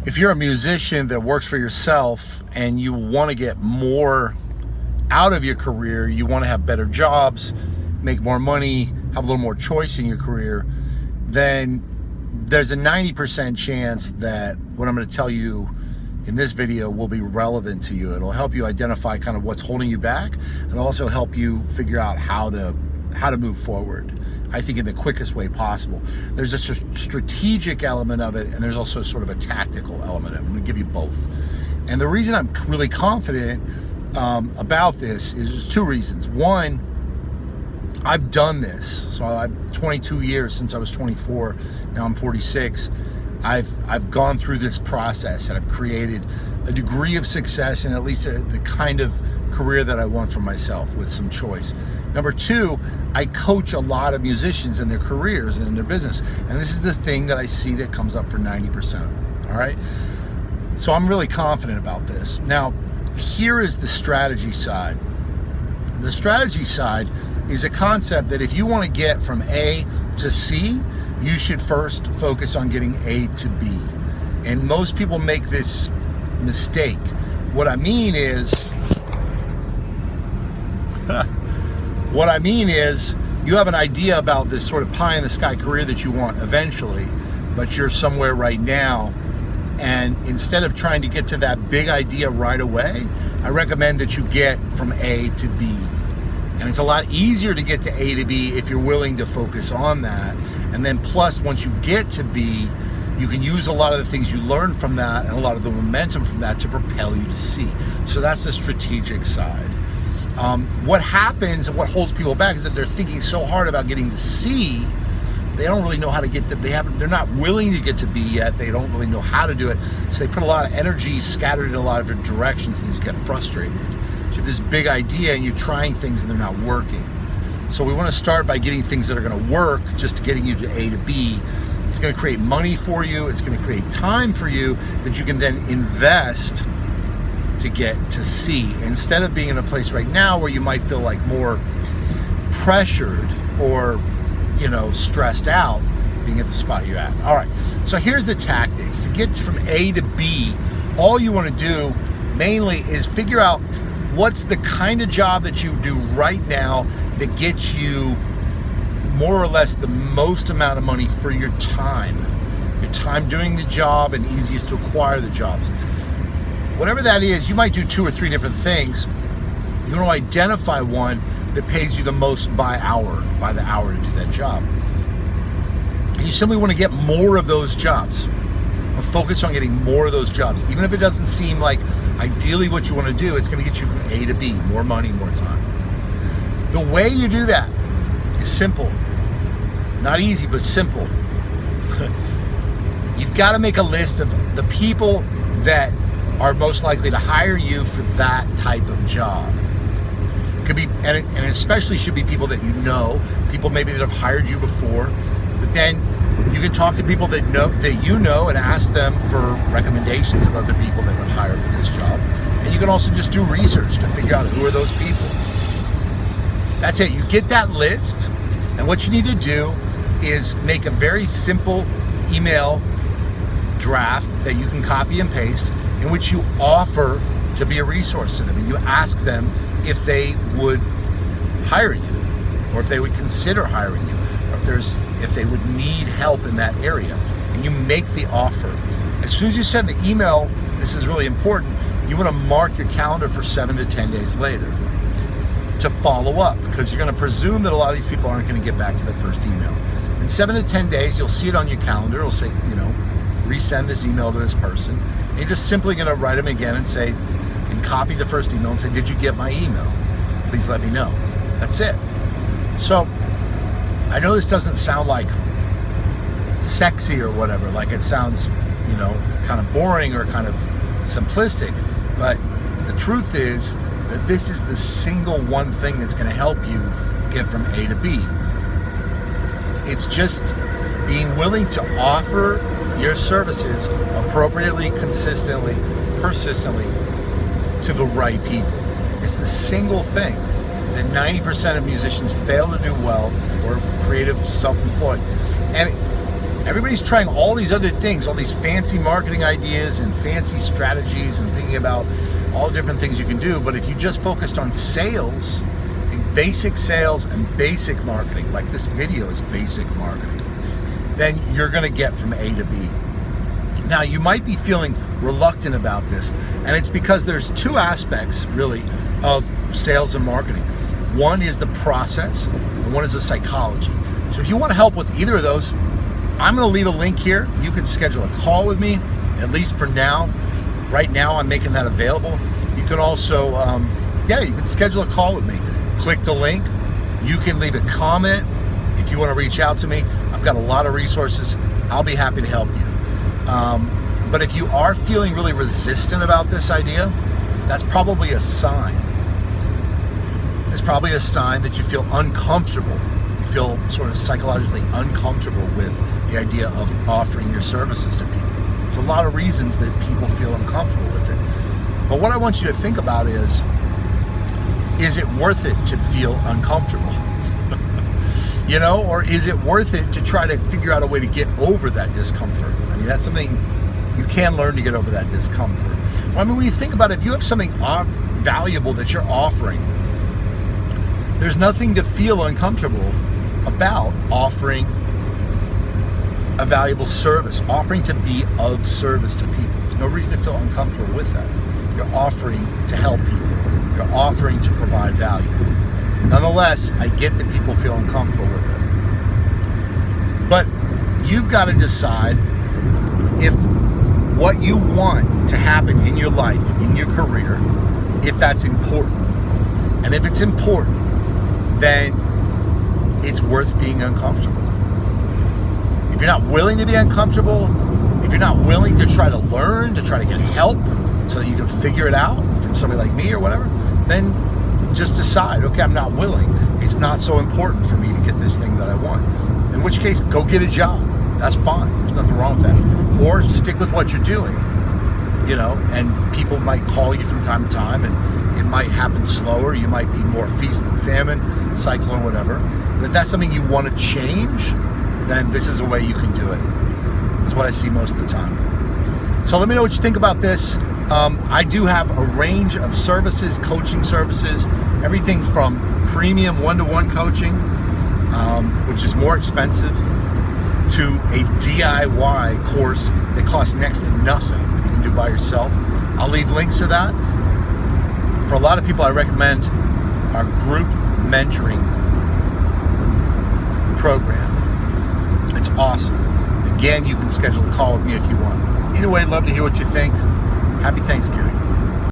if you're a musician that works for yourself and you want to get more out of your career, you want to have better jobs, make more money, have a little more choice in your career, then there's a 90% chance that what I'm going to tell you in this video will be relevant to you. It'll help you identify kind of what's holding you back, and also help you figure out how to move forward, I think, in the quickest way possible. There's a strategic element of it, and there's also sort of a tactical element. I'm going to give you both. And the reason I'm really confident about this is two reasons. One, I've done this. So I've 22 years since I was 24. Now I'm 46. I've gone through this process, and I've created a degree of success and at least the kind of career that I want for myself with some choice. Number two, I coach a lot of musicians in their careers and in their business. And this is the thing that I see that comes up for 90% of them, all right? So I'm really confident about this. Now, here is the strategy side. The strategy side is a concept that if you want to get from A to C, you should first focus on getting A to B. And most people make this mistake. What I mean is, you have an idea about this sort of pie in the sky career that you want eventually, but you're somewhere right now. And instead of trying to get to that big idea right away, I recommend that you get from A to B. And it's a lot easier to get to A to B if you're willing to focus on that. And then plus, once you get to B, you can use a lot of the things you learn from that and a lot of the momentum from that to propel you to C. So that's the strategic side. What happens and what holds people back is that they're thinking so hard about getting to C, they don't really know how to get to, they're not willing to get to B yet. They don't really know how to do it. So they put a lot of energy scattered in a lot of different directions, and you just get frustrated. So you have this big idea and you're trying things and they're not working. So we want to start by getting things that are going to work, just getting you to A to B. It's going to create money for you. It's going to create time for you that you can then invest to get to C, instead of being in a place right now where you might feel like more pressured or, you know, stressed out being at the spot you're at. All right, so here's the tactics. To get from A to B, all you want to do mainly is figure out what's the kind of job that you do right now that gets you more or less the most amount of money for your time doing the job and easiest to acquire the jobs. Whatever that is, you might do 2 or 3 different things. You want to identify one that pays you the most by the hour to do that job. And you simply want to get more of those jobs. Focus on getting more of those jobs. Even if it doesn't seem like ideally what you want to do, it's going to get you from A to B, more money, more time. The way you do that is simple. Not easy, but simple. You've got to make a list of the people that are most likely to hire you for that type of job. Could be, and especially should be people that you know, people maybe that have hired you before. But then you can talk to people that you know and ask them for recommendations of other people that would hire for this job. And you can also just do research to figure out who are those people. That's it. You get that list, and what you need to do is make a very simple email draft that you can copy and paste, in which you offer to be a resource to them, and you ask them if they would hire you, or if they would consider hiring you, or if they would need help in that area, and you make the offer. As soon as you send the email, this is really important, you want to mark your calendar for 7 to 10 days later to follow up, because you're going to presume that a lot of these people aren't going to get back to the first email. In 7 to 10 days, you'll see it on your calendar. It'll say, resend this email to this person. And you're just simply going to write them again and say, and copy the first email and say, did you get my email? Please let me know. That's it. So I know this doesn't sound like sexy or whatever, like it sounds, kind of boring or kind of simplistic, but the truth is that this is the single one thing that's going to help you get from A to B. It's just being willing to offer your services appropriately, consistently, persistently to the right people. It's the single thing that 90% of musicians fail to do well, or creative self-employed. And Everybody's trying all these other things, all these fancy marketing ideas and fancy strategies and thinking about all different things you can do. But if you just focused on sales, basic sales and basic marketing, like this video is basic marketing, then you're going to get from A to B. Now, you might be feeling reluctant about this, and it's because there's two aspects really of sales and marketing. One is the process, and one is the psychology. So if you want to help with either of those, I'm going to leave a link here. You can schedule a call with me, at least for now. Right now, I'm making that available. You can also, you can schedule a call with me. Click the link. You can leave a comment if you want to reach out to me. I've got a lot of resources. I'll be happy to help you. But if you are feeling really resistant about this idea, that's probably a sign. It's probably a sign that you feel uncomfortable. You feel sort of psychologically uncomfortable with the idea of offering your services to people. There's a lot of reasons that people feel uncomfortable with it. But what I want you to think about is it worth it to feel uncomfortable? You know, or is it worth it to try to figure out a way to get over that discomfort? I mean, that's something you can learn to get over, that discomfort. Well, I mean, when you think about it, if you have something valuable that you're offering, there's nothing to feel uncomfortable about offering a valuable service, offering to be of service to people. There's no reason to feel uncomfortable with that. You're offering to help people. You're offering to provide value. Nonetheless, I get that people feel uncomfortable with it. But you've got to decide if what you want to happen in your life, in your career, if that's important. And if it's important, then it's worth being uncomfortable. If you're not willing to be uncomfortable, if you're not willing to try to learn, to try to get help so that you can figure it out from somebody like me or whatever, then just decide, okay, I'm not willing. It's not so important for me to get this thing that I want. In which case, go get a job. That's fine. There's nothing wrong with that. Or stick with what you're doing, you know, and people might call you from time to time, and it might happen slower. You might be more feast and famine cycle or whatever. But if that's something you want to change, then this is a way you can do it. That's what I see most of the time. So let me know what you think about this. I do have a range of services, coaching services, everything from premium one-to-one coaching, which is more expensive, to a DIY course that costs next to nothing you can do by yourself. I'll leave links to that. For a lot of people, I recommend our group mentoring program. It's awesome. Again, you can schedule a call with me if you want. Either way, I'd love to hear what you think. Happy Thanksgiving.